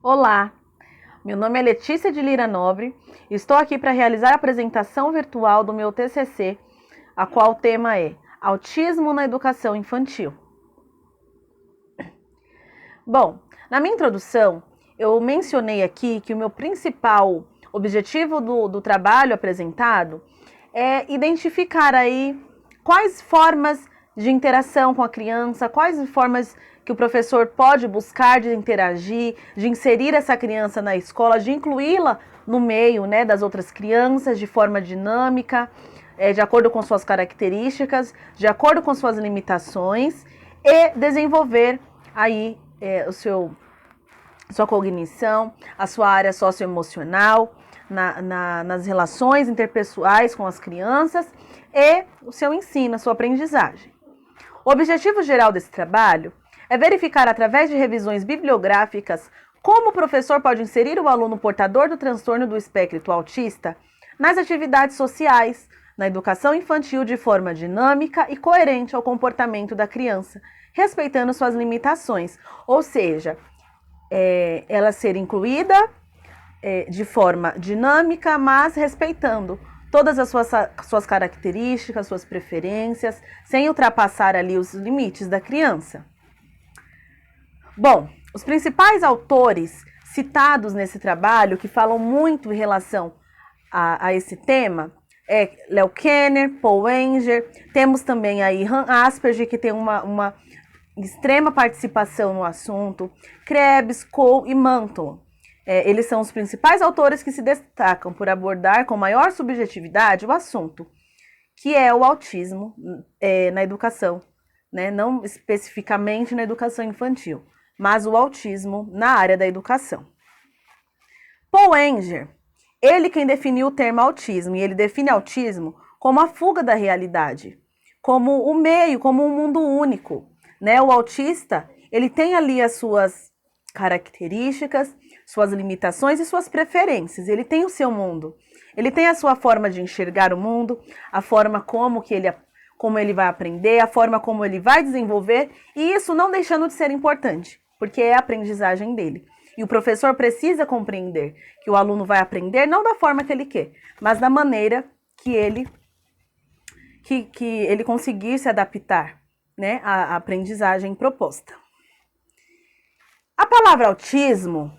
Olá, meu nome é Letícia de Lira Nobre e estou aqui para realizar a apresentação virtual do meu TCC, a qual o tema é Autismo na Educação Infantil. Bom, na minha introdução, eu mencionei aqui que o meu principal objetivo do trabalho apresentado é identificar aí quais formas de interação com a criança, quais formas que o professor pode buscar de interagir, de inserir essa criança na escola, de incluí-la no meio, né, das outras crianças de forma dinâmica, de acordo com suas características, de acordo com suas limitações e desenvolver aí sua cognição, a sua área socioemocional, nas relações interpessoais com as crianças e o seu ensino, a sua aprendizagem. O objetivo geral desse trabalho é verificar através de revisões bibliográficas como o professor pode inserir o aluno portador do transtorno do espectro autista nas atividades sociais, na educação infantil de forma dinâmica e coerente ao comportamento da criança, respeitando suas limitações, ou seja, ela ser incluída de forma dinâmica, mas respeitando todas as suas características, suas preferências, sem ultrapassar ali os limites da criança. Bom, os principais autores citados nesse trabalho, que falam muito em relação a esse tema, é Leo Kanner, Paul Enger, temos também aí Han Asperger, que tem uma extrema participação no assunto, Krebs, Cole e Manton. Eles são os principais autores que se destacam por abordar com maior subjetividade o assunto, que é o autismo na educação, né? Não especificamente na educação infantil, mas o autismo na área da educação. Paul Enger, ele quem definiu o termo autismo, e ele define autismo como a fuga da realidade, como o meio, como um mundo único, né? O autista, ele tem ali as suas características, suas limitações e suas preferências. Ele tem o seu mundo. Ele tem a sua forma de enxergar o mundo, a forma como ele vai aprender, a forma como ele vai desenvolver, e isso não deixando de ser importante, porque é a aprendizagem dele. E o professor precisa compreender que o aluno vai aprender não da forma que ele quer, mas da maneira que ele conseguir se adaptar, né, à aprendizagem proposta. A palavra autismo,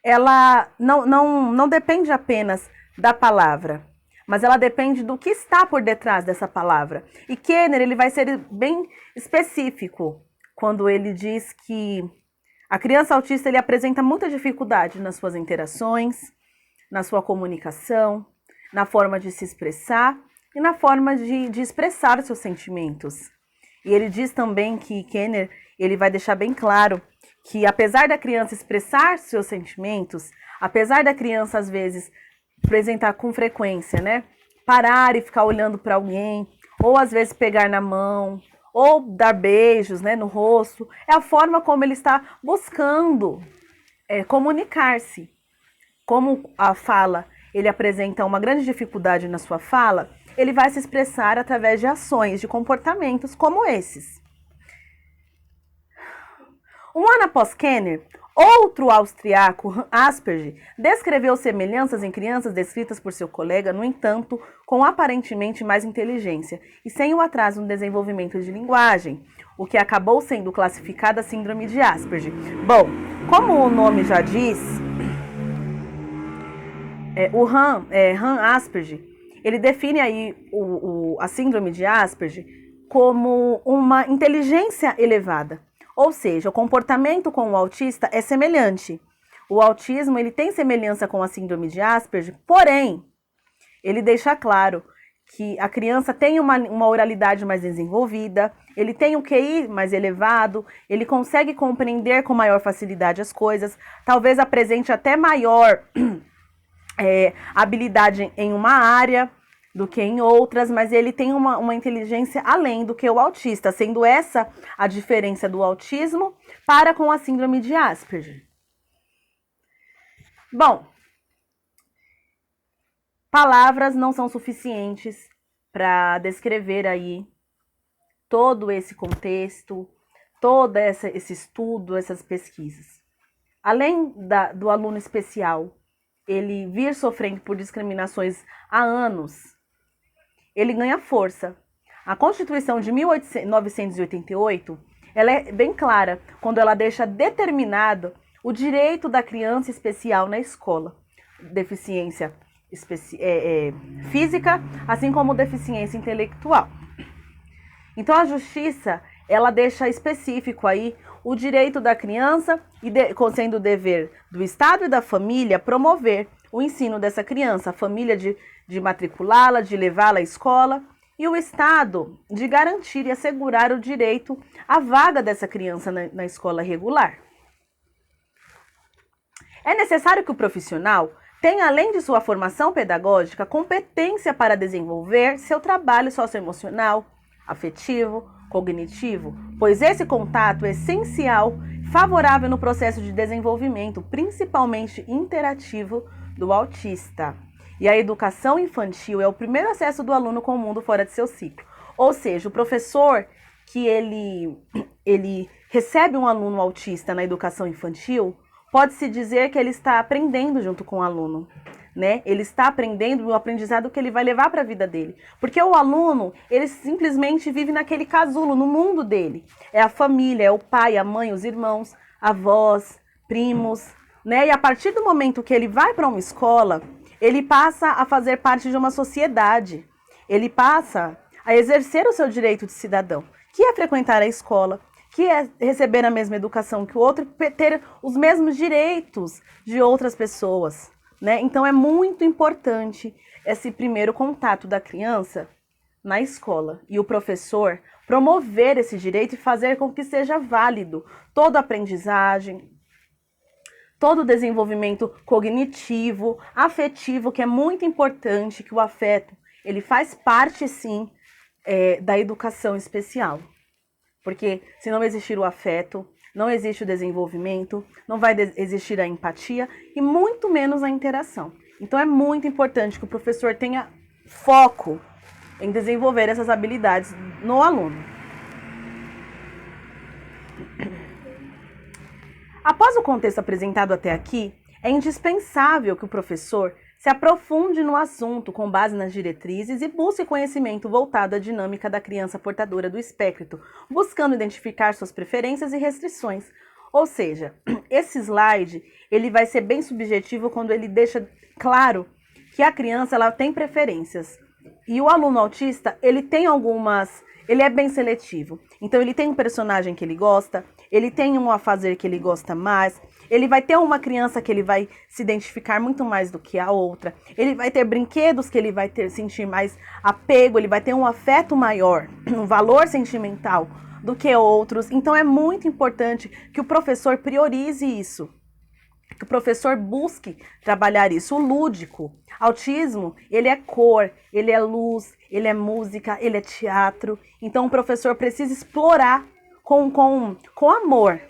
ela não depende apenas da palavra, mas ela depende do que está por detrás dessa palavra. E Kanner, ele vai ser bem específico quando ele diz que a criança autista ele apresenta muita dificuldade nas suas interações, na sua comunicação, na forma de se expressar e na forma de expressar seus sentimentos. E ele diz também que Kanner, ele vai deixar bem claro que apesar da criança expressar seus sentimentos, apesar da criança às vezes apresentar com frequência, né, parar e ficar olhando para alguém, ou às vezes pegar na mão, ou dar beijos, né, no rosto, é a forma como ele está buscando comunicar-se. Como a fala, ele apresenta uma grande dificuldade na sua fala, ele vai se expressar através de ações, de comportamentos como esses. Um ano após Kanner, outro austriaco, Asperger, descreveu semelhanças em crianças descritas por seu colega, no entanto, com aparentemente mais inteligência e sem o atraso no desenvolvimento de linguagem, o que acabou sendo classificada síndrome de Asperger. Bom, como o nome já diz, o Han Asperger, ele define aí a síndrome de Asperger como uma inteligência elevada. Ou seja, o comportamento com o autista é semelhante. O autismo ele tem semelhança com a síndrome de Asperger, porém, ele deixa claro que a criança tem uma oralidade mais desenvolvida, ele tem um QI mais elevado, ele consegue compreender com maior facilidade as coisas, talvez apresente até maior habilidade em uma área do que em outras, mas ele tem uma inteligência além do que o autista, sendo essa a diferença do autismo para com a síndrome de Asperger. Bom, palavras não são suficientes para descrever aí todo esse contexto, todo esse estudo, essas pesquisas. além do aluno especial, ele vir sofrendo por discriminações há anos, ele ganha força. A Constituição de 1988, ela é bem clara quando ela deixa determinado o direito da criança especial na escola. Deficiência física, assim como deficiência intelectual. Então a justiça, ela deixa específico aí o direito da criança, sendo o dever do Estado e da família, promover o ensino dessa criança, a família de matriculá-la, de levá-la à escola, e o Estado de garantir e assegurar o direito à vaga dessa criança na escola regular. É necessário que o profissional tenha, além de sua formação pedagógica, competência para desenvolver seu trabalho socioemocional, afetivo, cognitivo, pois esse contato é essencial, favorável no processo de desenvolvimento, principalmente interativo, do autista. E a educação infantil é o primeiro acesso do aluno com o mundo fora de seu ciclo. Ou seja, o professor que ele recebe um aluno autista na educação infantil, pode-se dizer que ele está aprendendo junto com o aluno, né? Ele está aprendendo o aprendizado que ele vai levar para a vida dele. Porque o aluno, ele simplesmente vive naquele casulo, no mundo dele. É a família, é o pai, a mãe, os irmãos, avós, primos, né? E a partir do momento que ele vai para uma escola, ele passa a fazer parte de uma sociedade. Ele passa a exercer o seu direito de cidadão, que é frequentar a escola, que é receber a mesma educação que o outro, ter os mesmos direitos de outras pessoas, né? Então é muito importante esse primeiro contato da criança na escola e o professor promover esse direito e fazer com que seja válido toda a aprendizagem, todo o desenvolvimento cognitivo, afetivo, que é muito importante, que o afeto, ele faz parte sim da educação especial. Porque se não existir o afeto, não existe o desenvolvimento, não vai existir a empatia e muito menos a interação. Então é muito importante que o professor tenha foco em desenvolver essas habilidades no aluno. Após o contexto apresentado até aqui, é indispensável que o professor se aprofunde no assunto com base nas diretrizes e busque conhecimento voltado à dinâmica da criança portadora do espectro, buscando identificar suas preferências e restrições. Ou seja, esse slide ele vai ser bem subjetivo quando ele deixa claro que a criança ela tem preferências. E o aluno autista, ele é bem seletivo. Então ele tem um personagem que ele gosta, ele tem um afazer que ele gosta mais, ele vai ter uma criança que ele vai se identificar muito mais do que a outra, ele vai ter brinquedos que ele vai sentir mais apego, ele vai ter um afeto maior, um valor sentimental do que outros. Então é muito importante que o professor priorize isso, que o professor busque trabalhar isso. O lúdico, autismo, ele é cor, ele é luz, ele é música, ele é teatro. Então o professor precisa explorar com amor,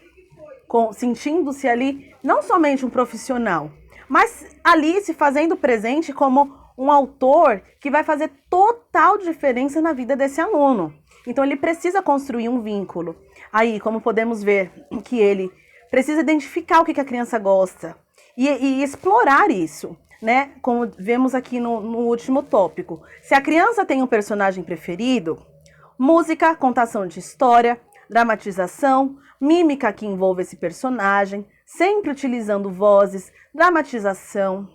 sentindo-se ali não somente um profissional, mas ali se fazendo presente como um autor que vai fazer total diferença na vida desse aluno. Então ele precisa construir um vínculo. Aí, como podemos ver, que ele precisa identificar o que a criança gosta e explorar isso, né? Como vemos aqui no último tópico. Se a criança tem um personagem preferido, música, contação de história, dramatização, mímica que envolve esse personagem, sempre utilizando vozes, dramatização,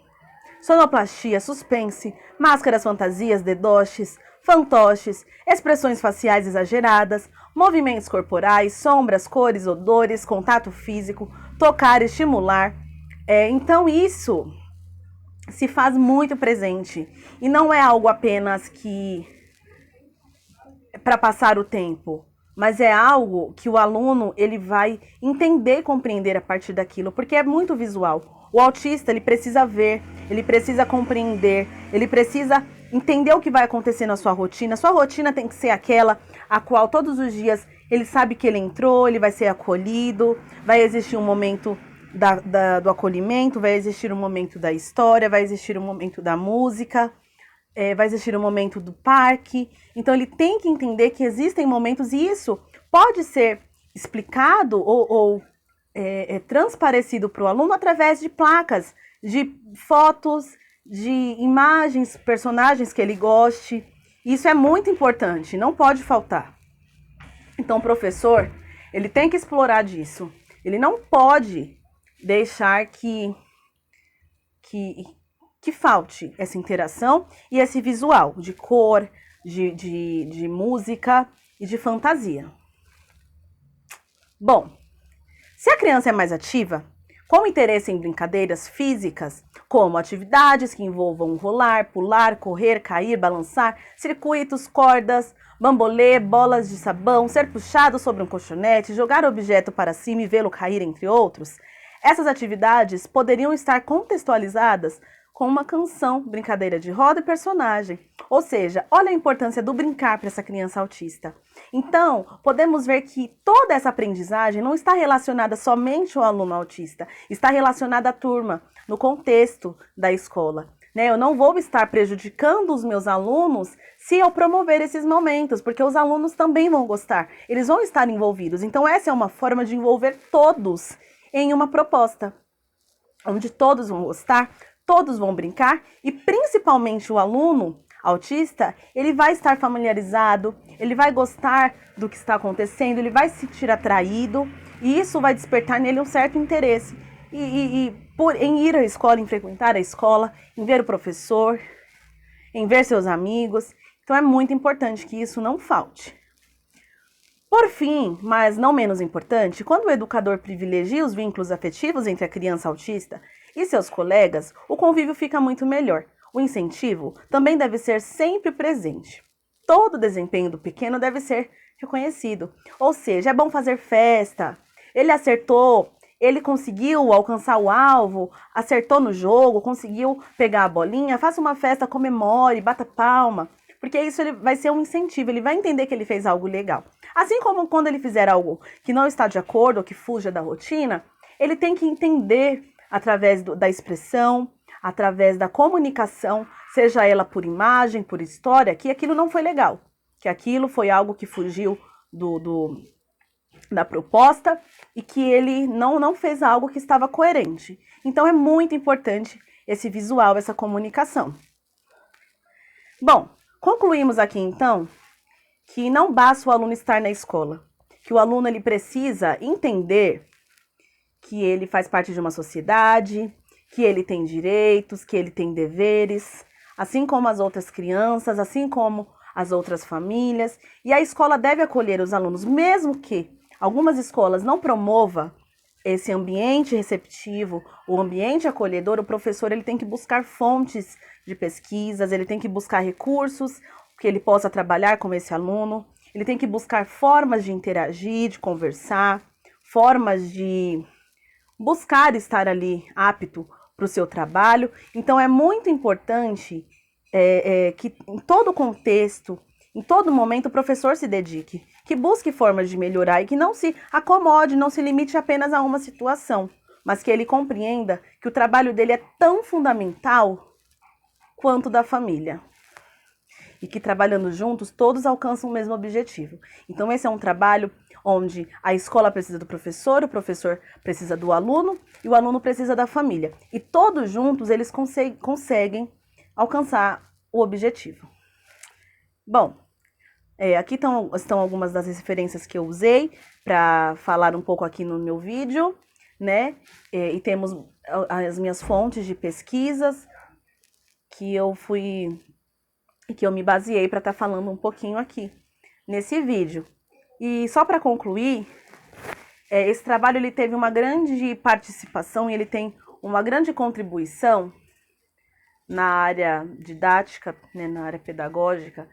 sonoplastia, suspense, máscaras, fantasias, deboches, fantoches, expressões faciais exageradas, movimentos corporais, sombras, cores, odores, contato físico, tocar, estimular. Então isso se faz muito presente e não é algo apenas que para passar o tempo, mas é algo que o aluno ele vai entender e compreender a partir daquilo, porque é muito visual. O autista ele precisa ver, ele precisa compreender, ele precisa entender o que vai acontecer na sua rotina. Sua rotina tem que ser aquela a qual todos os dias ele sabe que ele entrou, ele vai ser acolhido, vai existir um momento do acolhimento, vai existir um momento da história, vai existir um momento da música, vai existir um momento do parque. Então ele tem que entender que existem momentos e isso pode ser explicado ou transparecido para o aluno através de placas, de fotos, de imagens, personagens que ele goste. Isso é muito importante, não pode faltar. Então, o professor, ele tem que explorar disso. Ele não pode deixar que falte essa interação e esse visual de cor, de música e de fantasia. Bom, se a criança é mais ativa, com interesse em brincadeiras físicas, como atividades que envolvam rolar, pular, correr, cair, balançar, circuitos, cordas, bambolê, bolas de sabão, ser puxado sobre um colchonete, jogar objeto para cima e vê-lo cair, entre outros, essas atividades poderiam estar contextualizadas com uma canção, brincadeira de roda e personagem. Ou seja, olha a importância do brincar para essa criança autista. Então, podemos ver que toda essa aprendizagem não está relacionada somente ao aluno autista, está relacionada à turma, no contexto da escola. Eu não vou estar prejudicando os meus alunos se eu promover esses momentos, porque os alunos também vão gostar, eles vão estar envolvidos. Então, essa é uma forma de envolver todos em uma proposta, onde todos vão gostar, todos vão brincar e principalmente o aluno autista, ele vai estar familiarizado, ele vai gostar do que está acontecendo, ele vai se sentir atraído e isso vai despertar nele um certo interesse em ir à escola, em frequentar a escola, em ver o professor, em ver seus amigos. Então é muito importante que isso não falte. Por fim, mas não menos importante, quando o educador privilegia os vínculos afetivos entre a criança autista e seus colegas, o convívio fica muito melhor. O incentivo também deve ser sempre presente. Todo desempenho do pequeno deve ser reconhecido. Ou seja, é bom fazer festa. Ele acertou, ele conseguiu alcançar o alvo, acertou no jogo, conseguiu pegar a bolinha, faça uma festa, comemore, bata palma. Porque isso vai ser um incentivo, ele vai entender que ele fez algo legal. Assim como quando ele fizer algo que não está de acordo ou que fuja da rotina, ele tem que entender através da expressão, através da comunicação, seja ela por imagem, por história, que aquilo não foi legal, que aquilo foi algo que fugiu da proposta e que ele não fez algo que estava coerente. Então é muito importante esse visual, essa comunicação. Bom, concluímos aqui então que não basta o aluno estar na escola, que o aluno ele precisa entender que ele faz parte de uma sociedade, que ele tem direitos, que ele tem deveres, assim como as outras crianças, assim como as outras famílias. E a escola deve acolher os alunos, mesmo que algumas escolas não promovam esse ambiente receptivo, o ambiente acolhedor. O professor ele tem que buscar fontes de pesquisas, ele tem que buscar recursos que ele possa trabalhar com esse aluno, ele tem que buscar formas de interagir, de conversar, formas de buscar estar ali apto para o seu trabalho. Então é muito importante que em todo contexto, em todo momento o professor se dedique, que busque formas de melhorar e que não se acomode, não se limite apenas a uma situação, mas que ele compreenda que o trabalho dele é tão fundamental quanto da família. E que trabalhando juntos, todos alcançam o mesmo objetivo. Então esse é um trabalho onde a escola precisa do professor, o professor precisa do aluno e o aluno precisa da família. E todos juntos eles conseguem alcançar o objetivo. Bom, aqui estão algumas das referências que eu usei para falar um pouco aqui no meu vídeo, né? E temos as minhas fontes de pesquisas que eu me baseei para estar falando um pouquinho aqui nesse vídeo. E só para concluir, esse trabalho ele teve uma grande participação e ele tem uma grande contribuição na área didática, né, na área pedagógica,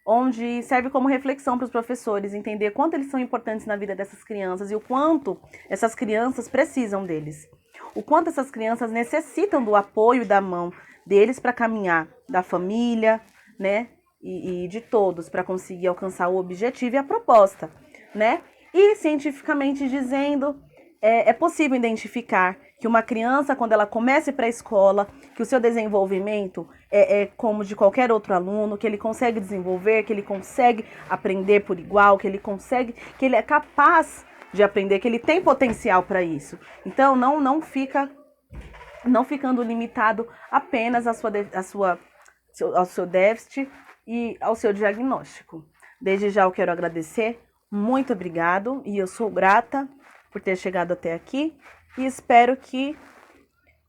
onde serve como reflexão para os professores entender quanto eles são importantes na vida dessas crianças e o quanto essas crianças precisam deles. O quanto essas crianças necessitam do apoio e da mão deles para caminhar, da família, né, e de todos para conseguir alcançar o objetivo e a proposta, né? E cientificamente dizendo, é possível identificar que uma criança, quando ela começa para a escola, que o seu desenvolvimento é como de qualquer outro aluno, que ele consegue desenvolver, que ele consegue aprender por igual, que ele é capaz de aprender que ele tem potencial para isso. Então, não ficando limitado apenas ao seu déficit e ao seu diagnóstico. Desde já eu quero agradecer, muito obrigado, e eu sou grata por ter chegado até aqui e espero que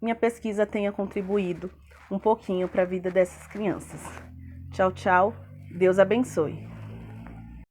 minha pesquisa tenha contribuído um pouquinho para a vida dessas crianças. Tchau, tchau. Deus abençoe.